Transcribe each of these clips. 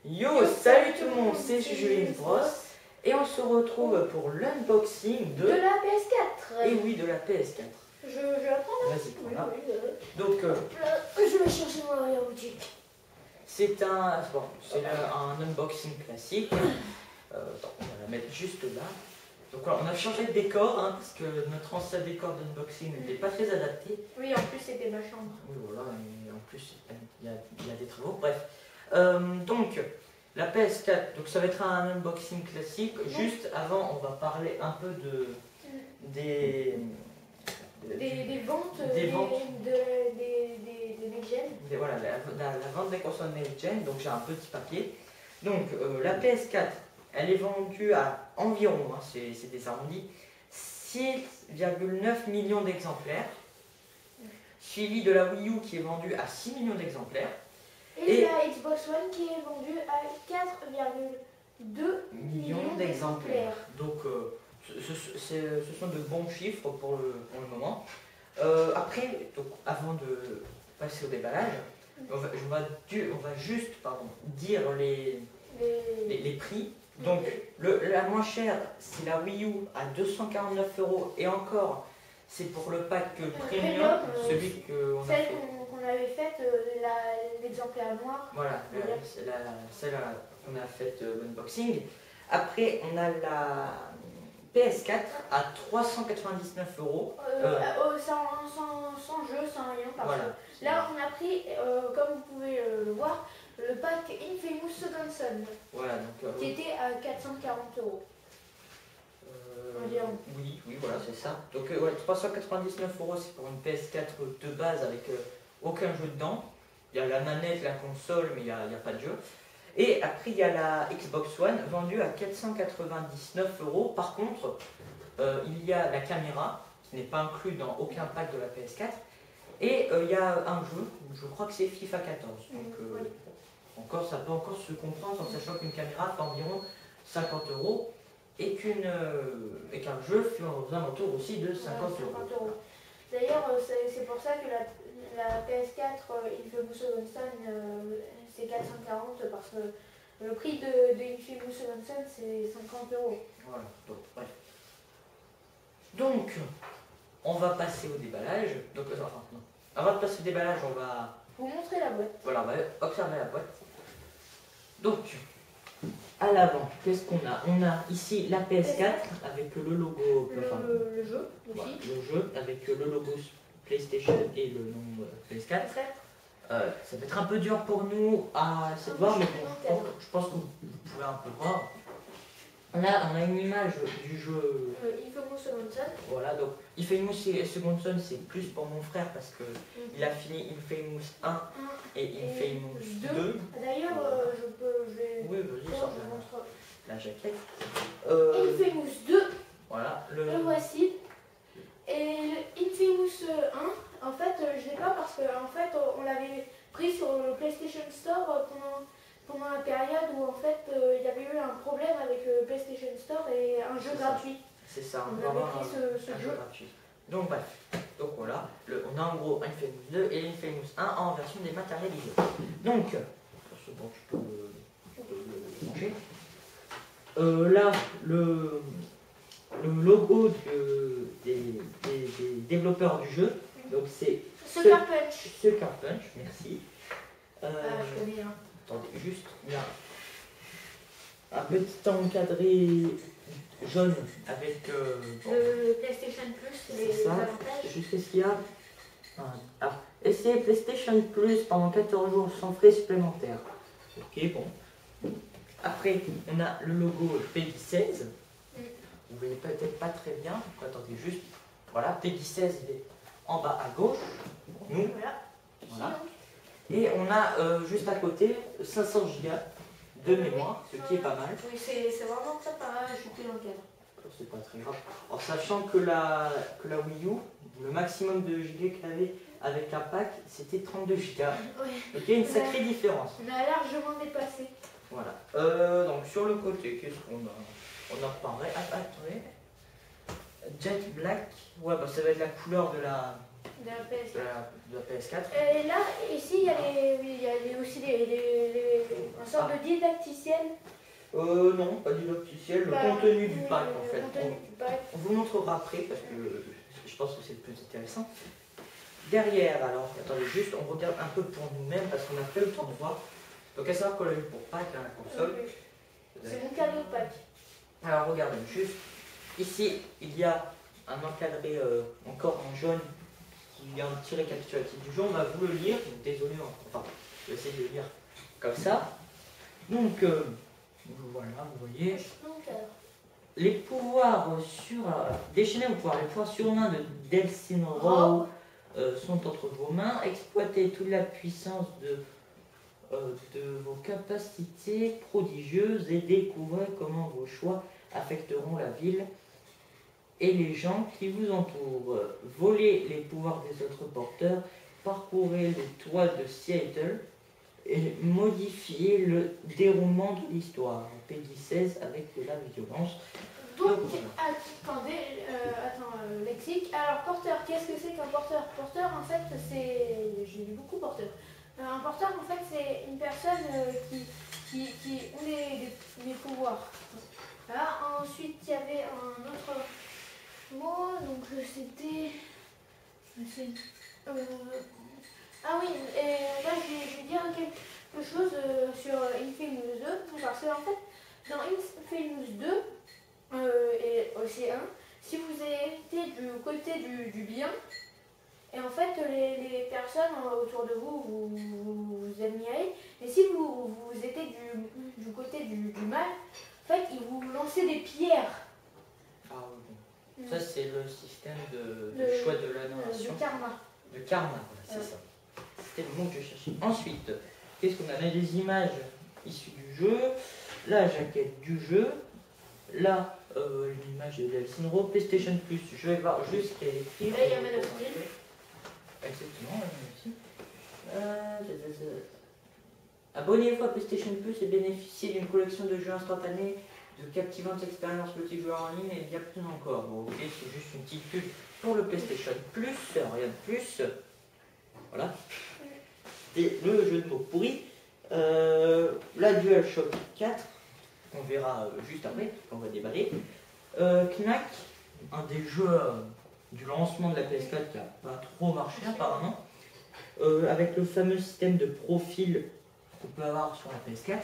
Yo, salut tout le monde, c'est Julien Bros et on se retrouve pour l'unboxing de la PS4. Et oui, de la PS4. Je la prends là. Vas-y, prends-la. Oui. Donc, je vais chercher mon arrière-boutique. c'est un unboxing classique. On va la mettre juste là. Donc voilà, on a changé de décor parce que notre ancien décor d'unboxing n'était pas très adapté. Oui, en plus c'était ma chambre. Oui, voilà, et en plus il y a des travaux. Bref. Donc, la PS4, donc ça va être un unboxing classique. Juste avant, on va parler un peu des ventes des ventes. des next-gen. Voilà, la vente des consoles next-gen. Donc j'ai un petit papier. Donc la PS4, elle est vendue à environ, c'est des arrondis, 6,9 millions d'exemplaires. Suivi de la Wii U qui est vendue à 6 millions d'exemplaires. Et la Xbox One qui est vendue à 4,2 millions d'exemplaires. Donc ce sont de bons chiffres pour le moment. Après, donc, avant de passer au déballage, on va juste dire les prix. Donc la moins chère, c'est la Wii U à 249 € et encore, c'est pour le pack premium, celui qu'on a fait. Qu'on avait faite, l'exemplaire noir. Voilà, celle qu'on a faite l'unboxing. Après, on a la PS4 à 399 €. Sans jeu, sans rien. Parce Voilà. que là, on a pris, comme vous pouvez le voir, le pack Infamous Second Son. Voilà, donc, qui était à 440 €. Environ. Oui, voilà, c'est ça. Donc, 399 € c'est pour une PS4 de base avec aucun jeu dedans. Il y a la manette, la console, mais il n'y a pas de jeu. Et après, il y a la Xbox One vendue à 499 €. Par contre, il y a la caméra qui n'est pas inclue dans aucun pack de la PS4. Et il y a un jeu, je crois que c'est FIFA 14. Donc, encore, ça peut encore se comprendre en sachant qu'une caméra fait environ 50 € et qu'un jeu fait aux alentours aussi de 50 €. D'ailleurs, c'est pour ça que la PS4 Infamous Second Son c'est 440 parce que le prix de Infamous Second Son c'est 50 €. Voilà, donc bref. Donc, on va passer au déballage. Donc, non. Avant de passer au déballage, on va vous montrer la boîte. Voilà, on va observer la boîte. Donc, à l'avant, qu'est-ce qu'on a? On a ici la PS4 avec le logo. Le jeu aussi. Voilà, le jeu avec le logo PlayStation et le nom PS4. Ça va être un peu dur pour nous à voir, mais bon, je pense que vous pouvez un peu voir. On a une image du jeu. Infamous Second Son. Voilà, donc Infamous Second Son, c'est plus pour mon frère parce que il a fini Infamous 1 et Infamous 2. D'ailleurs, je vais. Oui, vas-y, sors la jaquette. Infamous 2. Voilà, Le voici. Et Infamous 1, en fait, je l'ai pas parce qu'en fait, on l'avait pris sur le PlayStation Store pendant la période où en fait, il y avait eu un problème avec le PlayStation Store et un jeu gratuit. C'est ça, on avait pris ce jeu gratuit. Donc bref, donc voilà, on a en gros Infamous 2 et Infamous 1 en version dématérialisée. Donc, c'est bon, tu peux le manger. Là, le logo des développeurs du jeu, donc c'est Sucker Punch. Sucker Punch, merci. Je connais un. Attendez, juste, il y a un petit encadré jaune avec le PlayStation Plus, les avantages. Juste ce qu'il y a. Essayez PlayStation Plus pendant 14 jours sans frais supplémentaires. Ok, bon. Après, on a le logo PEGI 16. Vous voyez peut-être pas très bien. Attendez, juste. Voilà, PEGI 16, il est en bas à gauche. Pour nous. Voilà. Et on a juste à côté 500 Go de mémoire, ce qui est pas mal. Oui, c'est vraiment ça à ajouter dans le cadre. C'est pas très grave. En sachant que la Wii U, le maximum de gigas qu'elle avait avec un pack, c'était 32 Go. Oui. Donc il y a une sacrée différence. On a largement dépassé. Voilà. Donc sur le côté, qu'est-ce qu'on a? On a reparlé. Attendez. Jet Black. Ouais, bah ça va être la couleur de la PS4. Et là, ici, il y a aussi un sorte de didacticiel. Non, pas didacticiel, le contenu du pack en fait. On vous montrera après parce que je pense que c'est le plus intéressant. Derrière, alors, attendez, juste, on regarde un peu pour nous-mêmes parce qu'on n'a pas eu le temps de voir. Donc, à savoir qu'on l'a eu pour Pâques, hein, la console. C'est mon cadeau de Pâques. Alors, regardez, juste, ici, il y a un encadré encore en jaune qui est un petit récapitulatif du jeu. On va vous le lire. Désolé, enfin, je vais essayer de le lire comme ça. Donc, voilà, vous voyez. Les pouvoirs déchaînés au pouvoir, les pouvoirs surhumains de Delsin Rowe sont entre vos mains. Exploitez toute la puissance de vos capacités prodigieuses et découvrez comment vos choix affecteront la ville et les gens qui vous entourent. Volez les pouvoirs des autres porteurs, parcourez les toits de Seattle et modifiez le déroulement de l'histoire. Peggy 16 avec de la violence. Donc, attendez, lexique. Alors, porteur, qu'est-ce que c'est qu'un porteur? Porteur, en fait, c'est... J'ai lu beaucoup porteur. Un porteur, en fait, c'est une personne qui a des pouvoirs. Voilà. Ensuite, il y avait un autre mot, donc c'était... Ah oui, et là, je vais dire quelque chose sur Infamous 2, parce que, en fait, dans Infamous 2, et aussi 1, si vous étiez du côté du bien, et en fait les personnes autour de vous vous admirez, et si vous étiez du côté du mal, en fait ils vous lançaient des pierres. Ah oui, ça c'est le système de choix de la narration. De karma. De karma, voilà, c'est ça. C'était le mot que je cherchais. Ensuite, qu'est-ce qu'on a? On a des images issues du jeu, la jaquette du jeu, là, l'image de Delsin Rowe, PlayStation Plus. Je vais voir juste ce qu'il y a écrit. Là, il y a Man of Steel. Exactement, aussi. Abonnez-vous à PlayStation Plus et bénéficiez d'une collection de jeux instantanés, de captivantes expériences multijoueurs en ligne et bien plus encore. Bon, ok, c'est juste une petite pub pour le PlayStation Plus, rien de plus. Voilà. Et le jeu de mots pourri. La DualShock 4. On verra juste après, on va déballer. Knack, un des jeux du lancement de la PS4 qui n'a pas trop marché apparemment, avec le fameux système de profil qu'on peut avoir sur la PS4.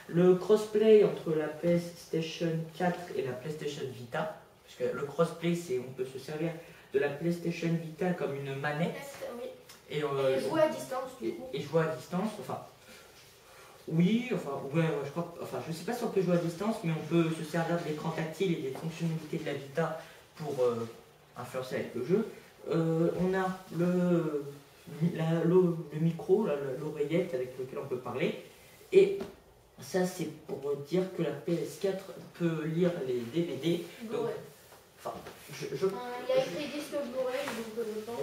Le crossplay entre la PlayStation 4 et la PlayStation Vita, parce que le crossplay c'est on peut se servir de la PlayStation Vita comme une manette et jouer à distance et jouer à distance, enfin. Oui, enfin, ouais, je crois, enfin, je sais pas si on peut jouer à distance, mais on peut se servir de l'écran tactile et des fonctionnalités de la Vita pour influencer avec le jeu. On a le micro, l'oreillette avec lequel on peut parler, et ça c'est pour dire que la PS4 peut lire les DVD. Donc, enfin, il a écrit disque Blu-ray, donc je pense.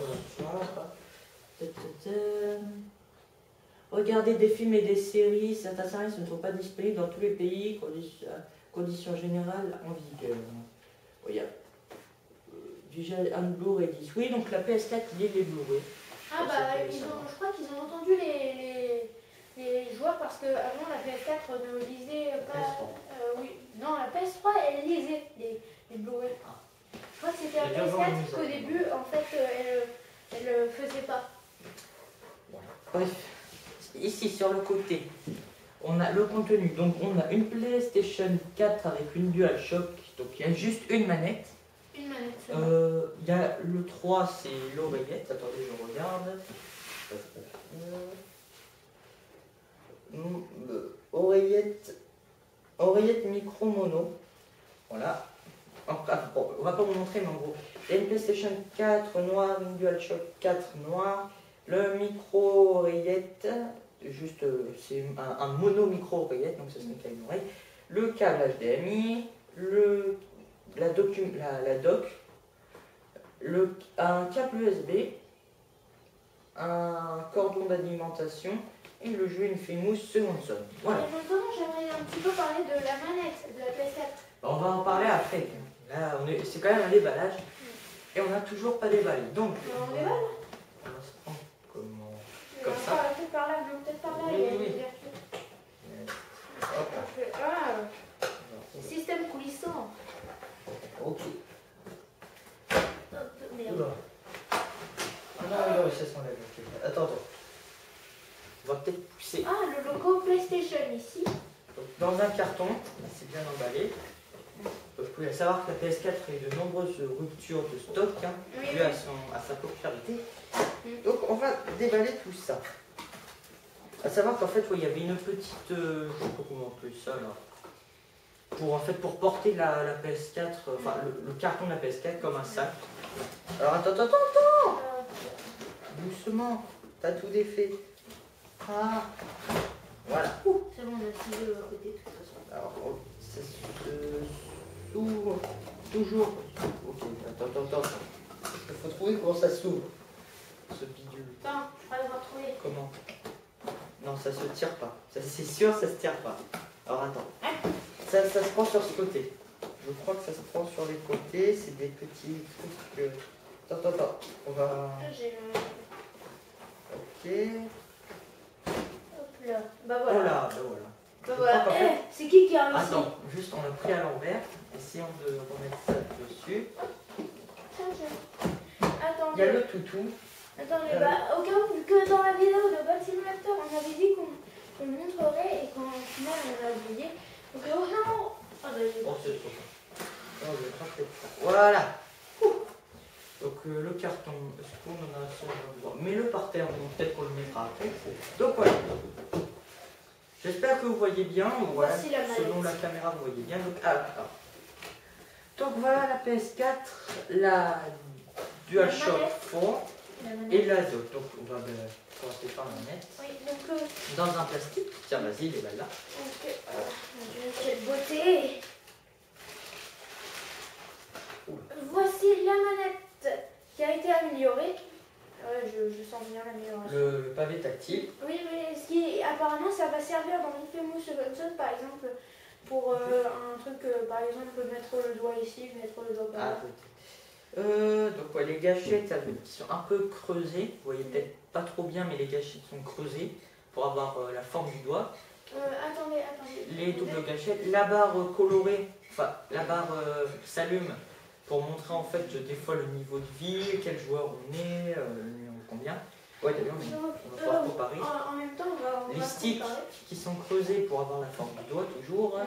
Regardez des films et des séries, certains services ne sont pas disponibles dans tous les pays, conditions générales en vigueur. Regarde. Déjà un Blu-ray 10. Oui, donc la PS4 lit les Blu-ray. Ah bah, je crois qu'ils ont entendu les joueurs parce qu'avant la PS4 ne lisait pas. Oui, non, la PS3 elle lisait les Blu-ray. Je crois que c'était la PS4 qu'au début, en fait, elle faisait pas. Bref. Ici sur le côté, on a le contenu. Donc on a une PlayStation 4 avec une DualShock. Donc il y a juste une manette. Une manette. Il y a le 3, c'est l'oreillette. Attendez, je regarde. Oreillette micro mono. Voilà. Enfin, bon, on va pas vous montrer, mais en gros, il y a une PlayStation 4 noire, une DualShock 4 noire. Le micro-oreillette, juste, c'est un mono-micro-oreillette, donc ça se met qu'à une oreille. Le câble HDMI, la dock, un câble USB, un cordon d'alimentation et le jeu Infamous Second Son. Voilà. Et maintenant, j'aimerais un petit peu parler de la manette de la PS4. On va en parler après. Là, c'est quand même un déballage et on n'a toujours pas déballé. Donc, On déballe. On va se prendre comme ça. Peut-être par là, non, peut-être par là, il y a une ouverture. dans un carton, c'est bien emballé. Vous pouvez savoir que la PS4 a eu de nombreuses ruptures de stock, hein, Oui. dû à sa popularité. Donc on va déballer tout ça. À savoir qu'en fait, il y avait une petite, je ne sais pas comment on appelle ça là, pour porter la PS4, enfin le carton de la PS4 comme un sac. Alors attends, doucement, t'as tout défait. Ah, voilà. C'est bon, on a fini de côté de toute façon. Alors, ça s'ouvre toujours. Ok, attends. Il faut trouver comment ça s'ouvre, ce bidule. Attends, je crois l'avoir trouvé. Comment? Non, ça se tire pas. Ça, c'est sûr, ça se tire pas. Alors attends. Ça se prend sur ce côté. Je crois que ça se prend sur les côtés. C'est des petits trucs. Attends. On va. J'ai le. Ok. Hop là. Bah voilà. Oh là, voilà. Bah voilà. En fait- C'est qui a réussi? Attends, juste on l'a pris à l'envers. Essayons de remettre ça dessus. Attends. Il y a le toutou. Attendez, bah, au cas où, vu que dans la vidéo de Bad Simulator, on avait dit qu'on le montrerait et qu'au final, on l'a oublié. Donc, au cas où. Ah, bah, j'ai Oh, c'est trop ça. Oh, je vais craquer ça. Voilà. Donc le carton, est-ce qu'on en a sur le doigt? Mets-le par terre, donc peut-être qu'on le mettra après. Donc voilà. J'espère que vous voyez bien. Voilà. Voici la manette. Selon la caméra, vous voyez bien. Donc voilà la PS4, la DualShock manette. 4 et la dock. Donc on va commencer par la manette. Oui, donc. Dans un plastique. Tiens, vas-y, il est là. Quelle beauté! Voici la manette qui a été améliorée. Je sens bien l'amélioration. Le pavé tactile. Oui, mais apparemment ça va servir dans l'Infamous Second Son, par exemple, pour un truc, par exemple, mettre le doigt ici, mettre le doigt par là. Donc ouais, les gâchettes qui sont un peu creusées. Vous voyez peut-être pas trop bien, mais les gâchettes sont creusées pour avoir la forme du doigt. Attendez. Les doubles gâchettes, la barre colorée, enfin la barre s'allume pour montrer en fait des fois le niveau de vie, quel joueur on est, le numéro combien. Ouais, t'as vu, on va pouvoir comparer. En même temps, on Les va sticks comparer. qui sont creusés pour avoir la forme du doigt toujours.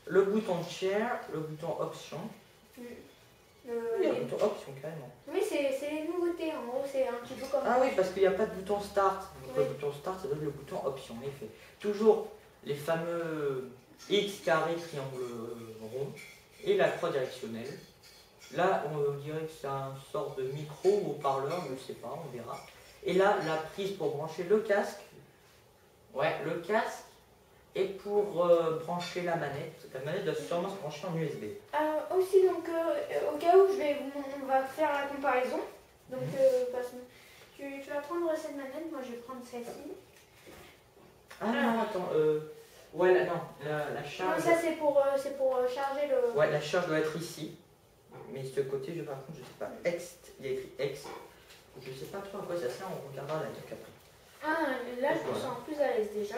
Le bouton share, le bouton option. Oui, le bouton option carrément. Oui, c'est les nouveautés, en gros, c'est un petit peu comme. Ah oui, parce qu'il n'y a pas de bouton start. Donc Oui. le bouton start, ça donne le bouton option, en effet. Toujours les fameux X carré triangle rond et la croix directionnelle. Là, on dirait que c'est un sort de micro ou haut-parleur, je ne sais pas, on verra. Et là, la prise pour brancher le casque. Ouais, le casque. Et pour brancher la manette. La manette doit sûrement se brancher en USB. Aussi, donc, au cas où on va faire la comparaison. Donc, tu vas prendre cette manette, moi je vais prendre celle-ci. Ah non, attends. Ouais, non, la charge. Non, ça c'est pour charger le. Ouais, la charge doit être ici. Mais ce côté, par contre, je sais pas. Ext, il y a écrit Ext. Je sais pas trop à quoi ça sert, on regardera la doc après. Ah, là je me sens plus à l'aise déjà.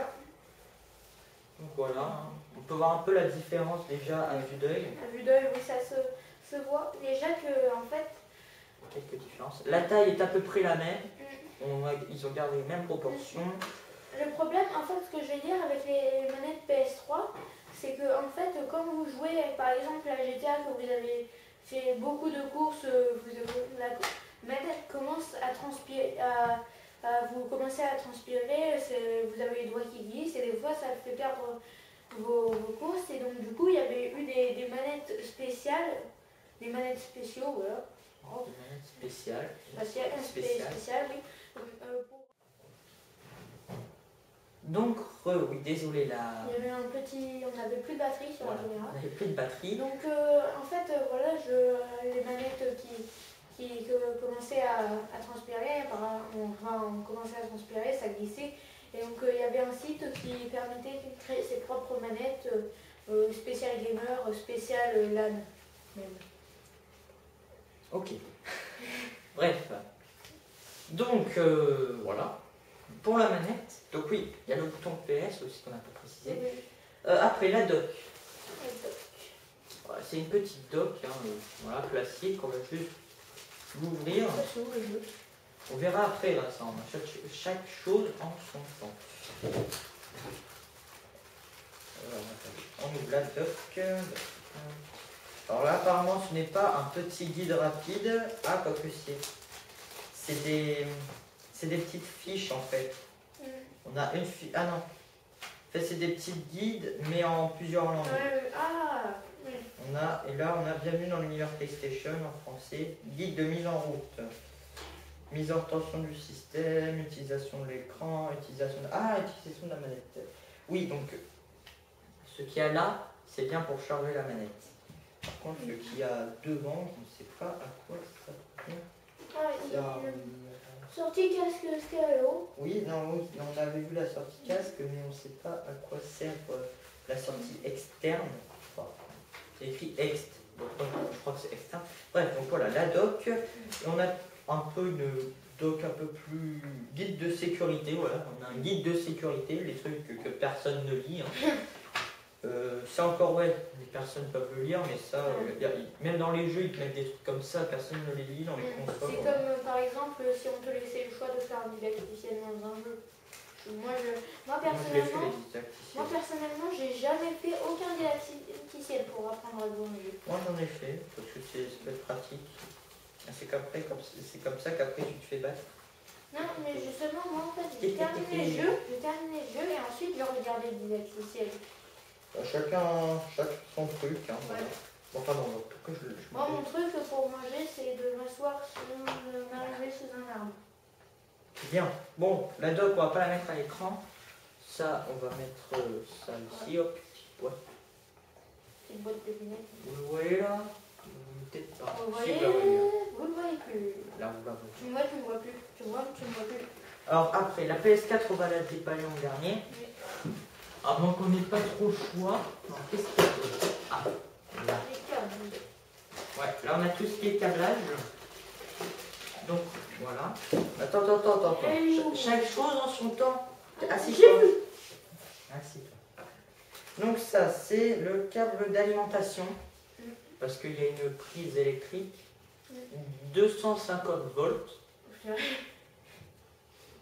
Donc voilà, hein. On peut voir un peu la différence déjà à vue d'œil. À vue d'œil, oui, ça se voit. Déjà que, en fait. Quelques différences. La taille est à peu près la même. Ils ont gardé les mêmes proportions. Le problème, en fait, ce que je vais dire avec les manettes PS3, c'est que, en fait, quand vous jouez, par exemple, à GTA, que vous avez fait beaucoup de courses, la manette commence à transpirer, vous commencez à transpirer, vous avez les doigts qui glissent, et des fois, ça fait perdre vos courses. Et donc, du coup, il y avait eu des manettes spéciales, des manettes spéciaux, voilà. Des manettes spéciales. Spéciales, oui. Donc, oui, désolé là. Il y avait on n'avait plus de batterie sur la caméra. On n'avait plus de batterie. Donc, en fait, voilà, les manettes qui commençaient à transpirer, on commençait à transpirer, ça glissait. Et donc, il y avait un site qui permettait de créer ses propres manettes, spécial gamer, spécial LAN même. Ok. Bref. Donc, voilà. Pour la manette, donc oui, il y a le bouton PS aussi qu'on n'a pas précisé. Après, la dock. Voilà, c'est une petite dock, hein, voilà, classique, on va juste l'ouvrir. On verra après, là, ça, chaque chose en son temps. ouvre la doc. Alors là, apparemment, ce n'est pas un petit guide rapide. Ah, quoi que c'est. C'est des petites fiches en fait. On a une fiche. Ah non. En fait, c'est des petits guides, mais en plusieurs langues. Oui. Et là, on a Bienvenue dans l'univers PlayStation en français. Guide de mise en route. Mise en tension du système, utilisation de l'écran, utilisation de la manette. Oui, donc, ce qu'il y a là, c'est bien pour charger la manette. Par contre, ce qu'il y a devant, je ne sais pas à quoi ça sert. Sortie casque stéréo. Oui, on avait vu la sortie casque, mais on ne sait pas à quoi sert la sortie externe. Enfin, c'est écrit ext, donc je crois que c'est externe. Bref, donc voilà, la doc. Et on a un peu une doc un peu plus guide de sécurité. Voilà, on a un guide de sécurité, les trucs que personne ne lit. Hein. C'est encore, ouais, les personnes peuvent le lire, mais ça, même dans les jeux, ils te mettent des trucs comme ça, personne ne les lit dans les consoles. C'est comme, par exemple, si on te laissait le choix de faire un didacticiel dans un jeu. Moi personnellement, j'ai jamais fait aucun didacticiel pour apprendre à jouer au jeu. Moi, j'en ai fait, parce que ça peut être pratique. C'est comme ça qu'après, tu te fais battre. Non, mais justement, moi, en fait, j'ai terminé le jeu, et ensuite, je regardais le didacticiel. Chacun son truc. Hein, ouais. Bon, enfin, non, pourquoi je moi, mon truc pour manger, c'est de m'asseoir m'arriver sous un arbre. Bien. Bon, la doc, on va pas la mettre à l'écran. Ça, on va mettre ça ici. Hop, petite boîte. Petite boîte de lunettes. Vous le voyez là? Peut-être pas. Vous le voyez plus. Là, vous la voyez. Tu me vois, tu me vois plus. Tu me vois plus. Alors, après, la PS4, on va la déballer en dernier. Oui. Avant qu'on n'ait pas trop le choix. Alors, qu'est-ce qu'il y a? Ah, là. Ouais, là, on a tout ce qui est câblage. Donc, voilà. Attends. Chaque chose en son temps. Assis-toi. Assis-toi. Donc, ça, c'est le câble d'alimentation. Parce qu'il y a une prise électrique. 250 volts.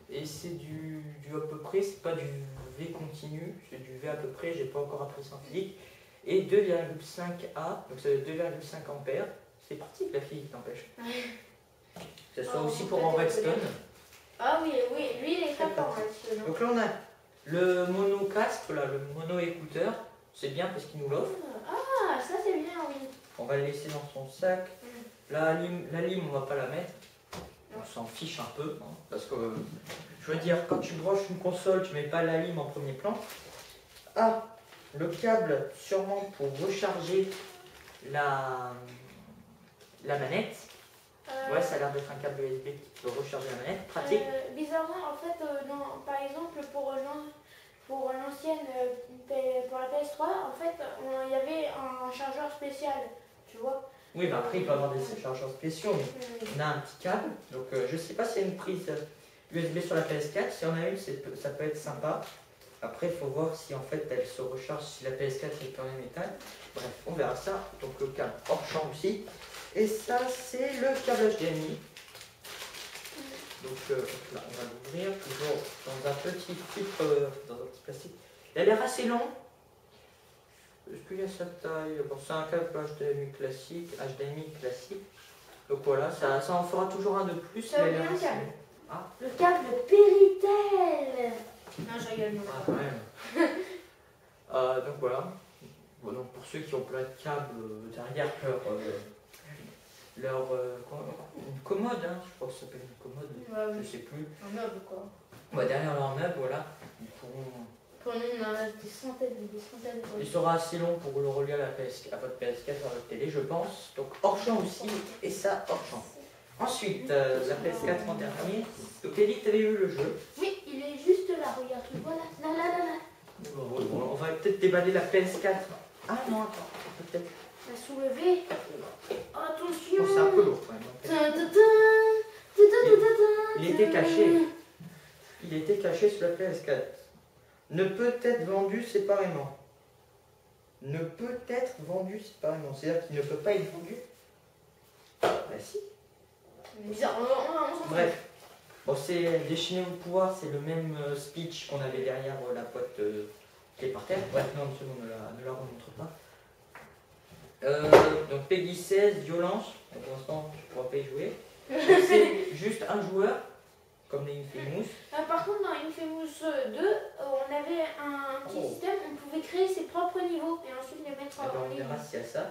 Et c'est du à peu près, c'est pas du V continu, c'est du V à peu près, j'ai pas encore appris ça en physique. Et 2,5 A, donc c'est 2,5 ampères. C'est pratique la physique, n'empêche. Que ce soit aussi pour en redstone. Ah oui, lui il est capable en redstone. Donc là on a le mono casque, là, le mono écouteur, c'est bien parce qu'il nous l'offre. Ah, ça c'est bien, oui. On va le laisser dans son sac. La lime, on va pas la mettre. On s'en fiche un peu, hein, parce que je veux dire, quand tu branches une console, tu mets pas la lime en premier plan. Ah, le câble sûrement pour recharger la manette. Ouais, ça a l'air d'être un câble USB qui peut recharger la manette. Pratique. Bizarrement, en fait, par exemple, pour l'ancienne, pour la PS3, en fait, il y avait un chargeur spécial, tu vois. Oui, mais après, il peut y avoir des chargeurs spéciaux, mais on a un petit câble. Donc, je sais pas s'il y a une prise USB sur la PS4. Si on a une, ça peut être sympa. Après, il faut voir si en fait elle se recharge, si la PS4 est purée métal. Bref, on verra ça. Donc, le câble hors champ aussi. Et ça, c'est le câble HDMI. Donc, là, on va l'ouvrir toujours dans un petit filtre, dans un petit plastique. Il a l'air assez long. Est-ce qu'il y a sa taille? Bon, c'est un câble HDMI classique. Donc voilà, ça en fera toujours un de plus. Ça veut bien le câble. Ah. Le câble Péritel. Non, je rigole. Ah, quand même. Donc voilà. Bon, donc pour ceux qui ont plein de câbles derrière leur une commode, hein, je crois que ça s'appelle une commode, ouais, je sais plus. Un meuble quoi. Ouais, derrière leur meuble, voilà. Ils pourront. Pour nous, on a des centaines de. Il sera assez long pour le relier à votre PS4 à votre télé, je pense. Donc hors champ aussi, et ça hors champ. Ensuite, la PS4 en dernier. Donc Ellie, tu avais eu le jeu. Oui, il est juste là, regarde, tu vois là. Bon, on va peut-être déballer la PS4. Ah non, attends, peut-être. La soulever. Attention. Oh, c'est un peu lourd quand même. Il était caché. Il était caché sur la PS4. Ne peut être vendu séparément. Ne peut être vendu séparément. C'est-à-dire qu'il ne peut pas être vendu. Bah si. Bizarre. Bref. Bon, c'est déchaîner au pouvoir, c'est le même speech qu'on avait derrière la boîte qui est par terre. Ouais, non, c'est bon, ne la remontre pas. Donc Peggy 16, violence. Pour l'instant, je ne pourras pas y jouer. C'est juste un joueur, comme les Infamous. Par contre, dans Infamous 2, on avait un petit système, on pouvait créer ses propres niveaux et ensuite les mettre Alors, en on ligne. verra s'il y a ça.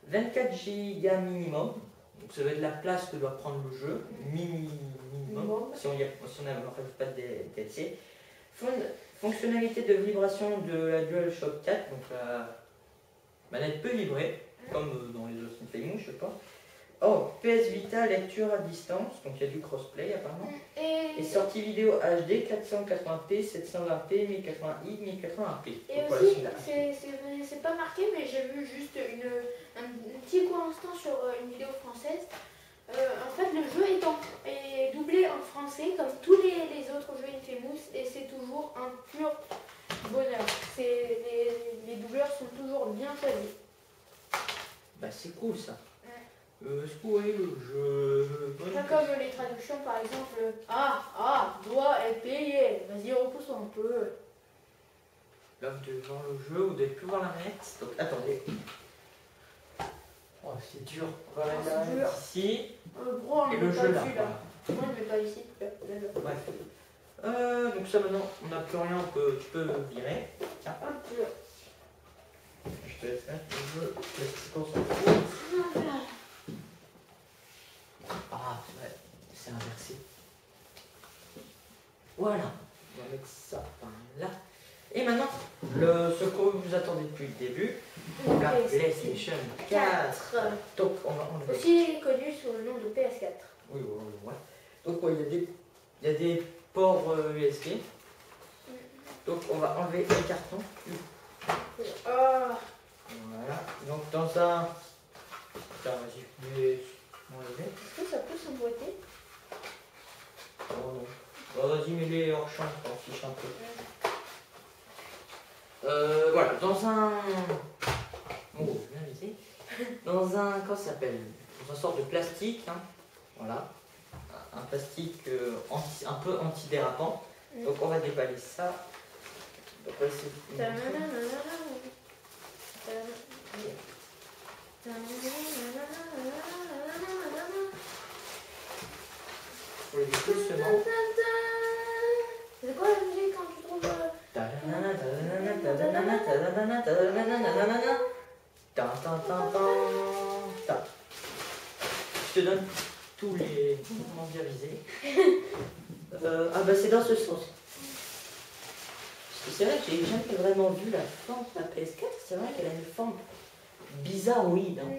24 Go minimum. Donc ça va être la place que doit prendre le jeu. Minimum. Si on ne rajoute pas de DLC. Fonctionnalité de vibration de la DualShock 4. Donc la manette peut vibrer, comme dans les autres Infamous, je pense. Oh, PS Vita, lecture à distance. Donc il y a du crossplay apparemment. Et sortie vidéo HD 480p, 720p, 1080i, 1080p. Et donc, aussi, voilà, c'est pas marqué, mais j'ai vu juste un petit court instant sur une vidéo française. En fait, le jeu est doublé en français comme tous les autres jeux Infamous et c'est toujours un pur bonheur. Les doubleurs sont toujours bien choisis. Bah c'est cool ça. Est-ce que vous voyez le jeu? Pas comme les traductions par exemple. Doit être payé. Vas-y, repousse un peu. Là vous devez voir le jeu, vous devez plus voir la manette. Donc attendez. Oh c'est dur. On va mettre la manette ici. Gros, on et le met jeu pas là. dessus, là. Moi, je ne mets pas ici. Bref. Donc ça maintenant, on n'a plus rien, tu peux virer. Tiens. Je te laisse mettre le jeu. Laisse qu'on s'en fout. Ah ouais, c'est inversé. Voilà. On va mettre ça par là. Et maintenant, ce que vous attendez depuis le début, la PlayStation 4. Donc on va enlever. Aussi connu sous le nom de PS4. Oui. Donc ouais, il y a des ports USB. Donc on va enlever le carton. Voilà. Donc dans un... Tiens, vas-y, je vais enlever. Est-ce que ça peut s'emboîter? Oh non. Bah, vas-y, mets-les hors champ, on s'en fiche un peu. Voilà, dans un... Oh, bien visé. Dans un... Comment ça s'appelle? Dans une sorte de plastique, hein. Voilà. Un plastique un peu antidérapant. Donc on va déballer ça. Donc on va essayer de... Pour les découssements. C'est quoi la musique quand tu trouves... Je te donne tous les mouvements bien visés. Ah bah c'est dans ce sens. Parce que c'est vrai que j'ai jamais vraiment vu la forme de la PS4. C'est vrai qu'elle a une forme bizarroïde. Hein.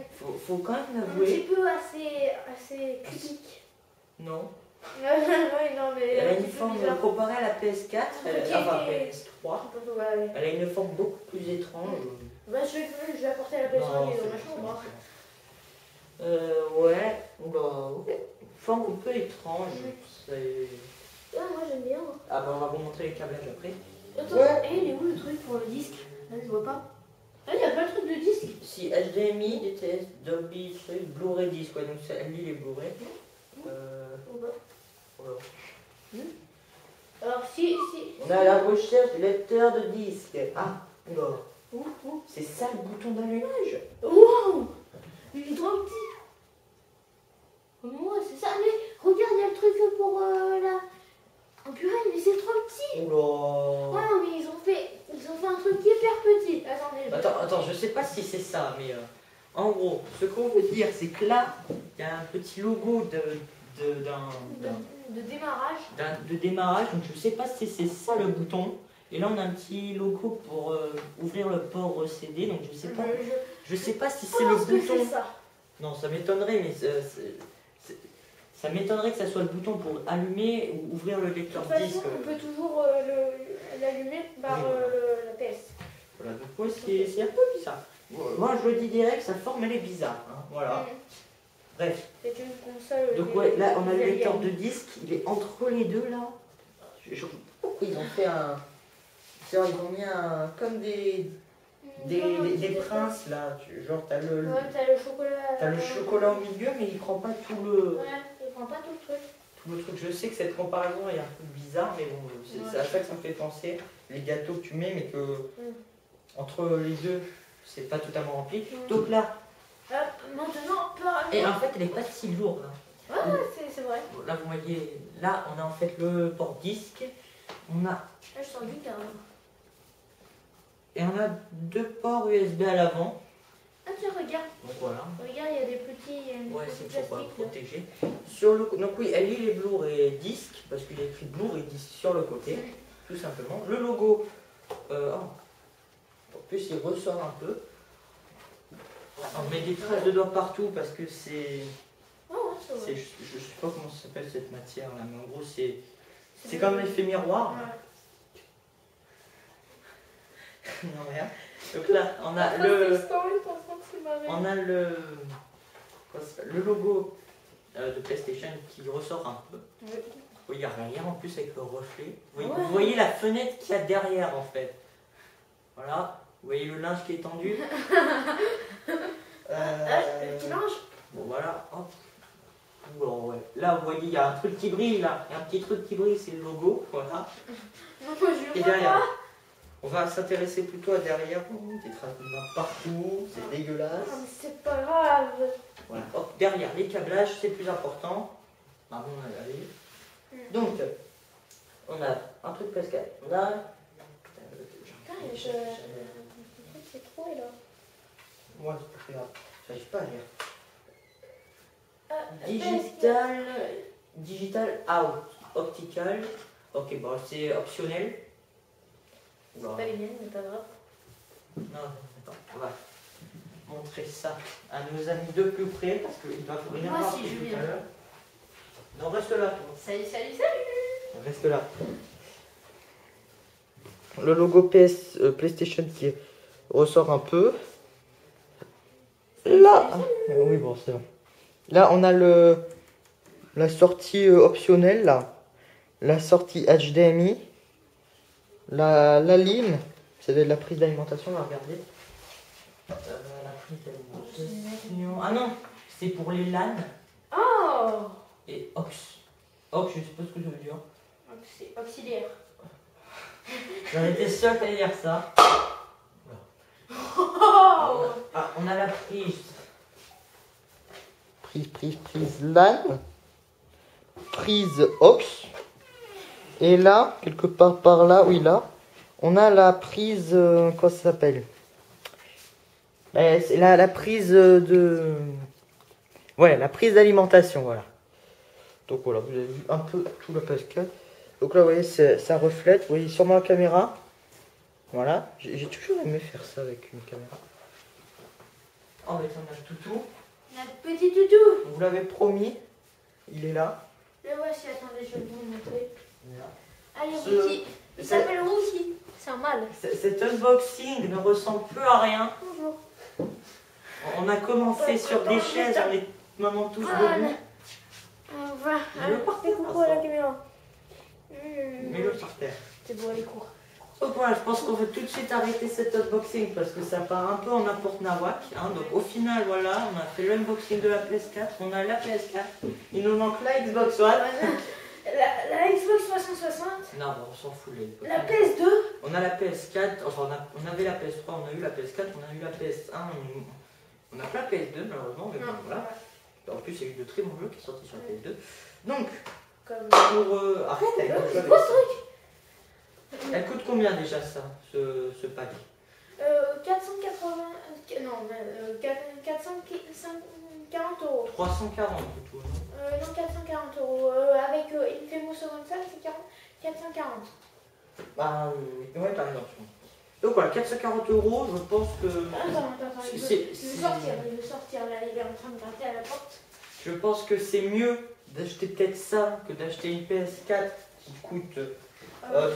Faut quand même l'avouer. Un petit peu assez cubique. Non. Oui, non, mais Elle a une forme comparée à la PS4, enfin PS3. Elle a une forme beaucoup plus étrange. Bah, je vais apporter la PS3 qui est dans ma chambre. Ouais, forme un peu étrange. Moi j'aime bien. Ah bah on va vous montrer les câblages après. Attends, il est où le truc pour le disque? Là, je vois pas. Ah, il n'y a pas le truc de disque? Si, HDMI, DTS, Dolby, Blu-ray disque, ouais, donc elle lit les Blu-ray. Voilà. Alors si... On a la recherche du lecteur de disque. Ah, oula. Où C'est ça le bouton d'allumage. Wow, il est trop petit. Ouais, c'est ça, mais regarde, il y a le truc pour la... Oh purée, mais c'est trop petit. Oula. Ouais, mais ils ont fait un truc hyper petit. Attendez. Attends, je sais pas si c'est ça, mais en gros, ce qu'on veut dire, c'est que là, il y a un petit logo de démarrage. De démarrage, donc je sais pas si c'est ça le bouton. Et là, on a un petit logo pour ouvrir le port CD, donc je sais pas. Je sais pas si c'est le bouton. Ça. Non, ça m'étonnerait, mais ça m'étonnerait que ça soit le bouton pour allumer ou ouvrir le lecteur disque. On peut toujours l'allumer par la PS. Voilà, donc ouais, c'est un peu bizarre. Moi, je le dis direct, sa forme, elle est bizarre. Hein, voilà. Bref. C'est une console. Donc ouais, là, on a le lecteur de disque, il est entre les deux, là. Pourquoi ils ont fait un... Ils ont mis comme des princes, là. Genre, t'as le chocolat au milieu, mais il prend pas tout le... Ouais, il prend pas tout le truc. tout le truc. Je sais que cette comparaison est un peu bizarre, mais bon, c'est à ça que ça me fait penser. Les gâteaux que tu mets, mais que entre les deux, c'est pas totalement rempli. Donc là, maintenant, et en fait, elle est pas si lourde. Hein. Ouais, c'est vrai. Bon, là, vous voyez, là, on a en fait le port disque. On a. Là, je sens du carrément. Et on a 2 ports USB à l'avant. Ah tiens, regarde. Donc voilà. Regarde, il y a des petits, Ouais, petits c'est pour plastiques. Là. protéger. Sur le... Donc oui, elle lit les Blu-ray disques, parce qu'il y a écrit Blu-ray disque sur le côté, tout simplement. Le logo, en plus il ressort un peu. On met des traces de doigts partout parce que c'est... Oh, ouais, c'est vrai. Je sais pas comment ça s'appelle cette matière là, mais en gros c'est comme l'effet miroir. Ouais. Non, rien. Donc là, on a le logo de PlayStation qui ressort un peu. Oui. Oui, il y a rien en plus avec le reflet. Ouais. Vous voyez la fenêtre qu'il y a derrière en fait. Voilà. Vous voyez le linge qui est tendu. Le petit linge. Bon voilà. Hop. Bon, ouais. Là, vous voyez, il y a un truc qui brille là. Il y a un petit truc qui brille, c'est le logo. Voilà. Non, moi, je Et le vois derrière. pas. On va s'intéresser plutôt à derrière. Des traces de main partout. C'est dégueulasse. Non, mais c'est pas grave. Voilà. Hop, derrière, les câblages, c'est plus important. Ah bon, on a allé. Donc, on a un truc presque. On a. Putain, c'est trop là. Moi, c'est pas grave. J'arrive pas à lire. Ah, Digital out. Optical. Ok, bon, c'est optionnel. c'est pas les miennes, mais pas grave. Non, attends, on va montrer ça à nos amis de plus près parce qu'ils doivent rien Moi voir aussi, je tout viens. à l'heure. Non, reste là. Toi. Salut, salut, salut. Reste là. Le logo PlayStation qui ressort un peu. Là, oui bon c'est bon. Là on a la sortie optionnelle là, la sortie HDMI, la ligne, c'est de la prise d'alimentation, on va regarder. La prise d'alimentation. Ah non, c'est pour les LAN Oh. et aux. Aux, je sais pas ce que ça veut dire. C'est auxiliaire. J'en étais sûr qu'elle allait dire ça. Oh. Ah, on a la prise. Prise LAN. Prise aux. Et là, quelque part par là, oui là, on a la prise, comment ça s'appelle? C'est la prise de... Ouais, la prise d'alimentation, voilà. Donc voilà, vous avez vu un peu tout le PS4. Donc là, vous voyez, ça reflète, vous voyez sûrement la caméra. Voilà, j'ai toujours aimé faire ça avec une caméra. Oh, mais on a le toutou. La petite toutou. Vous l'avez promis, il est là. Le voici, attendez, je vais vous le montrer. Voilà. Allez, Ce- Rookie. Il s'appelle Rookie. C'est un mâle. Cet unboxing ne ressemble plus à rien. Bonjour. On a commencé sur des chaises, on est maintenant tous debout. On va. Je veux partir, Fais coucou à la Vincent. caméra. Mets-le par terre. C'est beau, les cours. Donc voilà, je pense qu'on va tout de suite arrêter cet unboxing parce que ça part un peu en n'importe nawak. Hein. Donc au final, voilà, on a fait l'unboxing de la PS4, on a la PS4, il nous manque la Xbox One. La Xbox 360. Non, bon, on s'en fout. La PS2. On a la PS4, enfin on avait la PS3, on a eu la PS4, on a eu la PS1, on n'a pas la PS2 malheureusement, mais bon, voilà. En plus, il y a eu de très bons jeux qui sont sortis sur la PS2. Donc, Comme. pour... Arrête, C'est quoi ce truc? elle coûte combien déjà ça, ce pack? 480. Non, 440 euros. 340 tout. Non, 440 euros. Avec Infamous Second Son, c'est 440. Bah, ouais, t'as raison. Donc voilà, 440 euros, je pense que. Attends, il veut sortir, là, il est en train de gratter à la porte. Je pense que c'est mieux d'acheter peut-être ça que d'acheter une PS4 qui coûte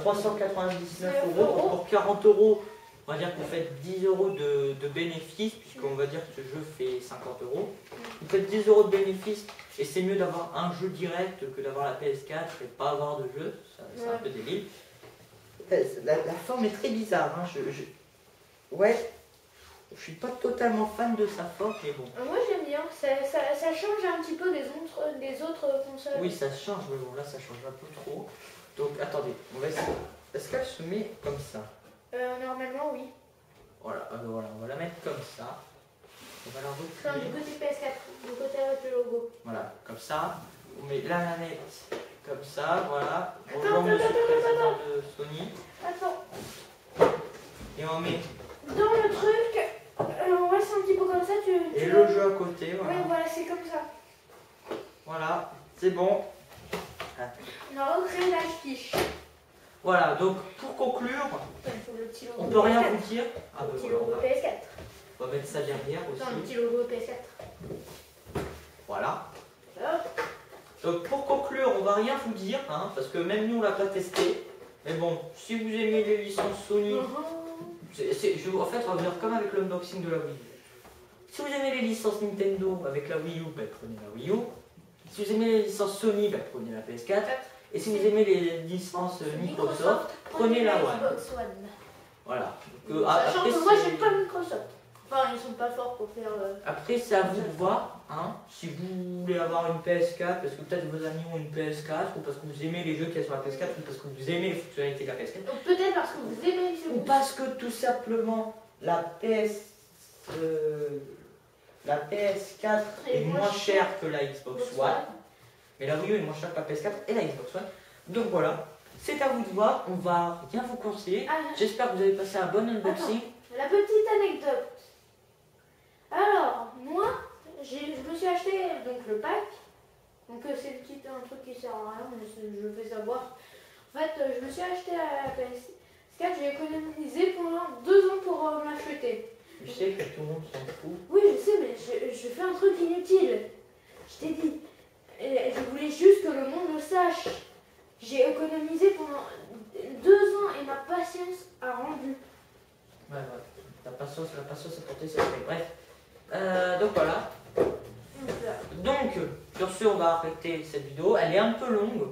399 euros. Pour 40 euros, on va dire que vous faites 10 euros de bénéfices, puisqu'on va dire que ce jeu fait 50 euros. Vous faites 10 euros de bénéfices, et c'est mieux d'avoir un jeu direct que d'avoir la PS4 et pas avoir de jeu. C'est un peu débile. La forme est très bizarre. Hein. Ouais. Je suis pas totalement fan de sa forme, mais bon. Moi j'aime bien, ça change un petit peu des autres consoles. Oui, ça change, mais bon, là ça change un peu trop. Donc attendez, on va essayer. Est-ce qu'elle se met comme ça? Normalement oui. Voilà, voilà, on va la mettre comme ça. On va la Enfin, replier. du côté PS4, du côté avec le logo. Voilà, comme ça. On met la manette comme ça, voilà. On Attends, met attends, le président de Sony. Attends, Et on met dans le truc, on reste un petit peu comme ça, et le jeu à côté, voilà. Oui, voilà, c'est comme ça. Voilà, c'est bon. On a recréé la fiche. Voilà, donc pour conclure, Il faut le petit logo on peut rien PS4. vous dire. Ah, Le ben petit voilà, logo PS4. on va mettre ça derrière Non, le aussi. petit logo PS4. Voilà. Hop. Donc pour conclure, on va rien vous dire, hein, parce que même nous on l'a pas testé. Mais bon, si vous aimez les licences Sony, en fait on va venir comme avec l'unboxing de la Wii U. Si vous aimez les licences Nintendo avec la Wii U, ben, prenez la Wii U. Si vous aimez les licences Sony, ben, prenez la PS4. Et si vous aimez les licences Microsoft, prenez la One. Xbox One. Voilà. Sachant après, que moi c'est- j'aime pas Microsoft. Enfin, ils sont pas forts pour faire. Après, c'est à vous de voir, hein, si vous voulez avoir une PS4, parce que peut-être vos amis ont une PS4, ou parce que vous aimez les jeux qu'il y a sur la PS4, ou parce que vous aimez les fonctionnalités de la PS4, Donc peut-être parce que vous aimez les ou jeux. parce que tout simplement la PS4 est moins chère que la Xbox One, mais la Wii U est moins chère que la PS4 et la Xbox One. Donc voilà, c'est à vous de voir, on va rien vous conseiller. Ah, J'espère que vous avez passé un bon unboxing. la petite anecdote. Alors, moi, je me suis acheté donc le pack. Donc c'est un truc qui sert à rien, mais je fais savoir. En fait, je me suis acheté la PS4, j'ai économisé pendant 2 ans pour m'acheter. Tu sais que tout le monde s'en fout. Oui, je sais, mais je fais un truc inutile. Je t'ai dit. Et je voulais juste que le monde le sache. J'ai économisé pendant 2 ans et ma patience a rendu. Ouais, la patience a porté ses fruits. Bref. Donc voilà. Donc, sur ce, on va arrêter cette vidéo. Elle est un peu longue.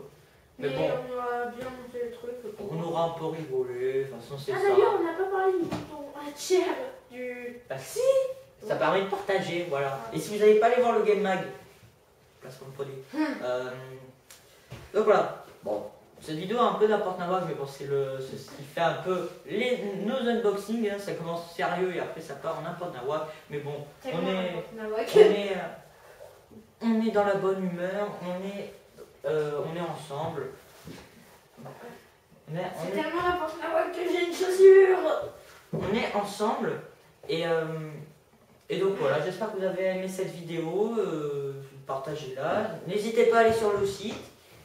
Mais bon, on a bien monté le truc. on aura un peu rigolé. De toute façon, c'est Ah ça. d'ailleurs, on n'a pas parlé du bouton tiers du... Bah si, ça permet de partager, voilà. Et si vous n'allez pas aller voir le Game Mag, placement de produit. Donc voilà. Bon, cette vidéo a un peu n'importe quoi, mais bon, c'est ce qui fait un peu nos unboxings. Hein. Ça commence sérieux et après ça part en n'importe quoi. Mais bon, on est dans la bonne humeur, on est ensemble. C'est tellement n'importe quoi que j'ai une chaussure. On est ensemble et donc voilà, j'espère que vous avez aimé cette vidéo, partagez-la. N'hésitez pas à aller sur le site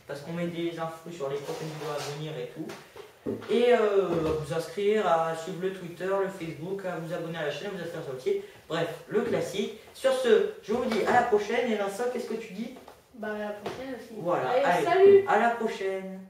parce qu'on met des infos sur les prochaines vidéos à venir et tout. Et à vous inscrire, à suivre le Twitter, le Facebook, à vous abonner à la chaîne, à vous inscrire sur le site. Bref, le classique. Sur ce, je vous dis à la prochaine. Et Vincent, qu'est-ce que tu dis? Bah à la prochaine aussi. Voilà, Allez, allez, salut. à la prochaine.